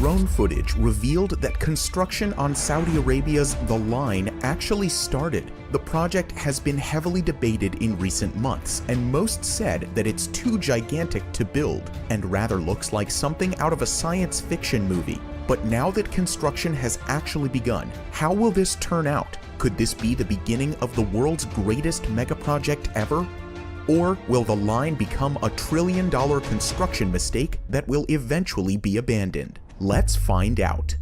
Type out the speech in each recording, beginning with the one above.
drone footage revealed that construction on Saudi Arabia's The Line actually started. The project has been heavily debated in recent months, and most said that it's too gigantic to build and rather looks like something out of a science fiction movie. But now that construction has actually begun, how will this turn out? Could this be the beginning of the world's greatest mega project ever? Or will the line become a trillion-dollar construction mistake that will eventually be abandoned? Let's find out.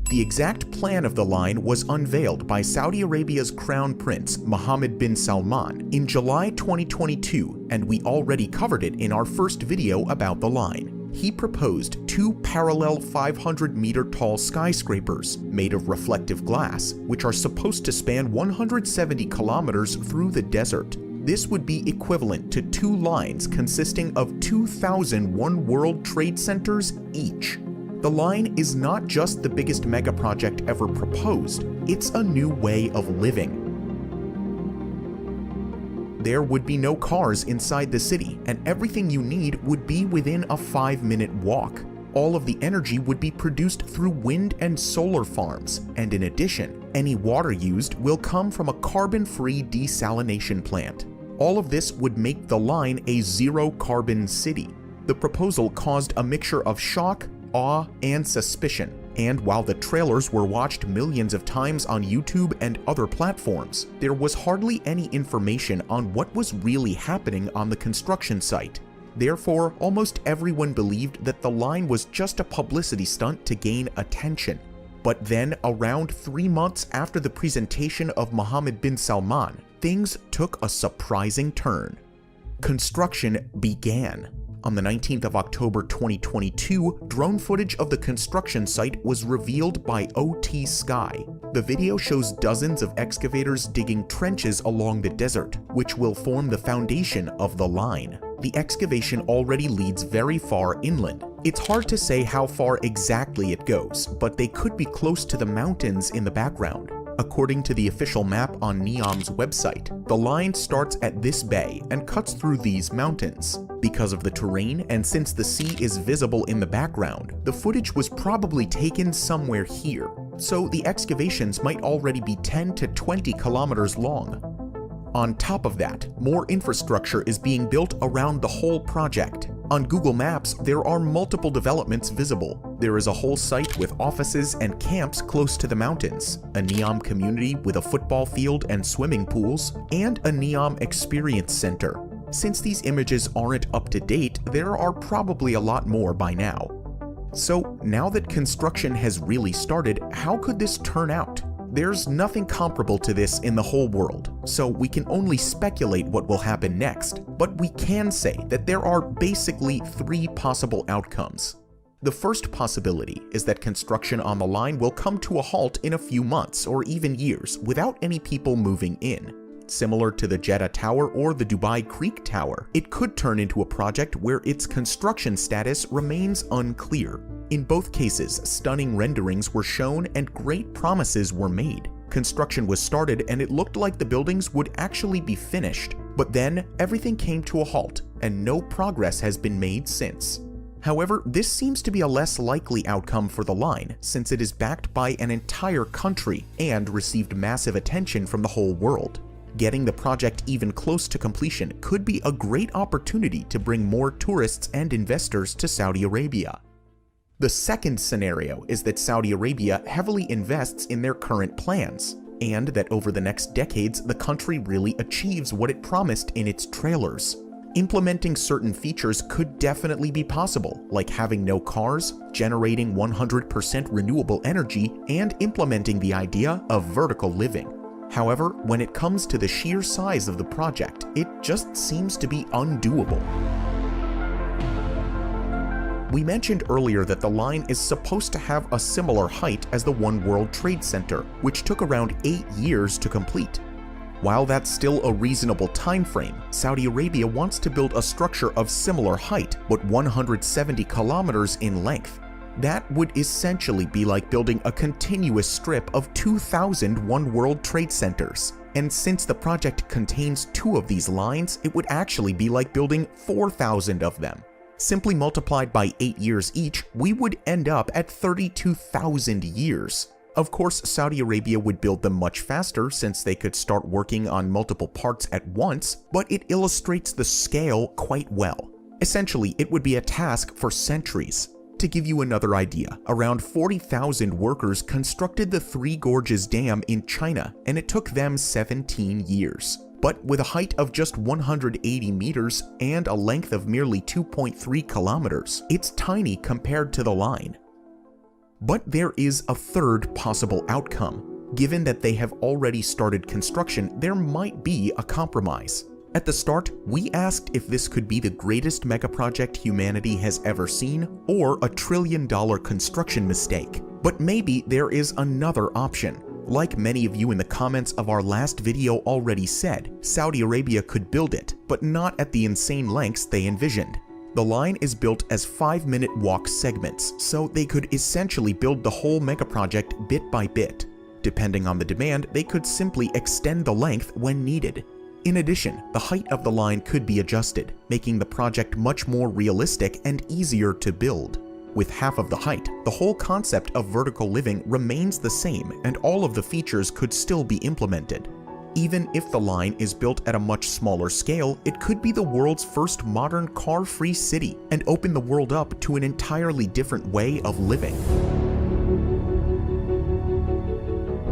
The exact plan of the line was unveiled by Saudi Arabia's Crown Prince Mohammed bin Salman in July 2022, and we already covered it in our first video about the line. He proposed two parallel 500-meter-tall skyscrapers made of reflective glass, which are supposed to span 170 kilometers through the desert. This would be equivalent to two lines consisting of 2,001 World Trade Centers each. The line is not just the biggest mega project ever proposed, it's a new way of living. There would be no cars inside the city, and everything you need would be within a 5-minute walk. All of the energy would be produced through wind and solar farms, and in addition, any water used will come from a carbon-free desalination plant. All of this would make the line a zero-carbon city. The proposal caused a mixture of shock, awe, and suspicion, and while the trailers were watched millions of times on YouTube and other platforms, there was hardly any information on what was really happening on the construction site. Therefore, almost everyone believed that the line was just a publicity stunt to gain attention. But then, around 3 months after the presentation of Mohammed bin Salman, things took a surprising turn. Construction began. On the 19th of October 2022, drone footage of the construction site was revealed by OT Sky. The video shows dozens of excavators digging trenches along the desert, which will form the foundation of the line. The excavation already leads very far inland. It's hard to say how far exactly it goes, but they could be close to the mountains in the background. According to the official map on NEOM's website, the line starts at this bay and cuts through these mountains. Because of the terrain and since the sea is visible in the background, the footage was probably taken somewhere here, so the excavations might already be 10 to 20 kilometers long. On top of that, more infrastructure is being built around the whole project. On Google Maps, there are multiple developments visible. There is a whole site with offices and camps close to the mountains, a NEOM community with a football field and swimming pools, and a NEOM Experience Center. Since these images aren't up to date, there are probably a lot more by now. So, now that construction has really started, how could this turn out? There's nothing comparable to this in the whole world, so we can only speculate what will happen next, but we can say that there are basically 3 possible outcomes. The first possibility is that construction on the line will come to a halt in a few months or even years without any people moving in. Similar to the Jeddah Tower or the Dubai Creek Tower, it could turn into a project where its construction status remains unclear. In both cases, stunning renderings were shown and great promises were made. Construction was started and it looked like the buildings would actually be finished. But then, everything came to a halt, and no progress has been made since. However, this seems to be a less likely outcome for the line, since it is backed by an entire country and received massive attention from the whole world. Getting the project even close to completion could be a great opportunity to bring more tourists and investors to Saudi Arabia. The second scenario is that Saudi Arabia heavily invests in their current plans, and that over the next decades the country really achieves what it promised in its trailers. Implementing certain features could definitely be possible, like having no cars, generating 100% renewable energy, and implementing the idea of vertical living. However, when it comes to the sheer size of the project, it just seems to be undoable. We mentioned earlier that the line is supposed to have a similar height as the One World Trade Center, which took around 8 years to complete. While that's still a reasonable time frame, Saudi Arabia wants to build a structure of similar height, but 170 kilometers in length. That would essentially be like building a continuous strip of 2,000 One World Trade Centers. And since the project contains 2 of these lines, it would actually be like building 4,000 of them. Simply multiplied by 8 years each, we would end up at 32,000 years. Of course, Saudi Arabia would build them much faster since they could start working on multiple parts at once, but it illustrates the scale quite well. Essentially, it would be a task for centuries. To give you another idea, around 40,000 workers constructed the Three Gorges Dam in China, and it took them 17 years. But with a height of just 180 meters and a length of merely 2.3 kilometers, it's tiny compared to the line. But there is a third possible outcome. Given that they have already started construction, there might be a compromise. At the start, we asked if this could be the greatest megaproject humanity has ever seen, or a $1 trillion construction mistake. But maybe there is another option. Like many of you in the comments of our last video already said, Saudi Arabia could build it, but not at the insane lengths they envisioned. The line is built as 5-minute walk segments, so they could essentially build the whole megaproject bit by bit. Depending on the demand, they could simply extend the length when needed. In addition, the height of the line could be adjusted, making the project much more realistic and easier to build. With half of the height, the whole concept of vertical living remains the same and all of the features could still be implemented. Even if the line is built at a much smaller scale, it could be the world's first modern car-free city and open the world up to an entirely different way of living.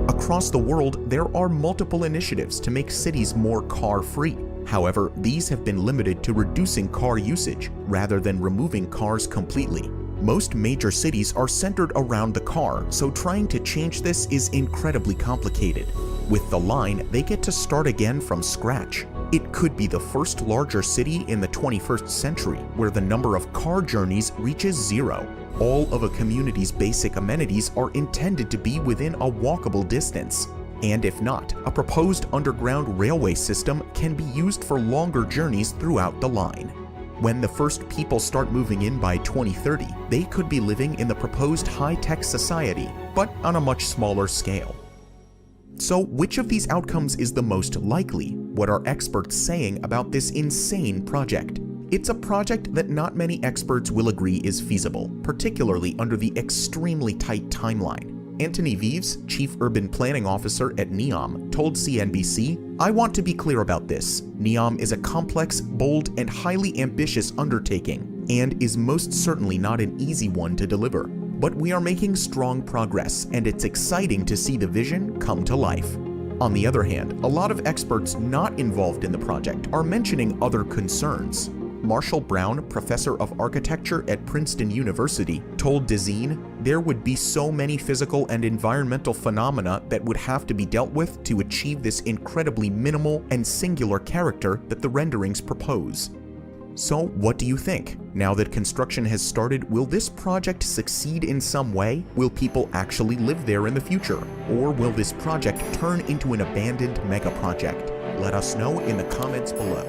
Across the world, there are multiple initiatives to make cities more car-free. However, these have been limited to reducing car usage rather than removing cars completely. Most major cities are centered around the car, so trying to change this is incredibly complicated. With the line, they get to start again from scratch. It could be the first larger city in the 21st century where the number of car journeys reaches 0. All of a community's basic amenities are intended to be within a walkable distance. And if not, a proposed underground railway system can be used for longer journeys throughout the line. When the first people start moving in by 2030, they could be living in the proposed high-tech society, but on a much smaller scale. So which of these outcomes is the most likely? What are experts saying about this insane project? It's a project that not many experts will agree is feasible, particularly under the extremely tight timeline. Antony Vives, Chief Urban Planning Officer at NEOM, told CNBC, "I want to be clear about this. NEOM is a complex, bold, and highly ambitious undertaking, and is most certainly not an easy one to deliver. But we are making strong progress, and it's exciting to see the vision come to life." On the other hand, a lot of experts not involved in the project are mentioning other concerns. Marshall Brown, professor of architecture at Princeton University, told Dezeen, "There would be so many physical and environmental phenomena that would have to be dealt with to achieve this incredibly minimal and singular character that the renderings propose." So what do you think? Now that construction has started, will this project succeed in some way? Will people actually live there in the future? Or will this project turn into an abandoned mega project? Let us know in the comments below.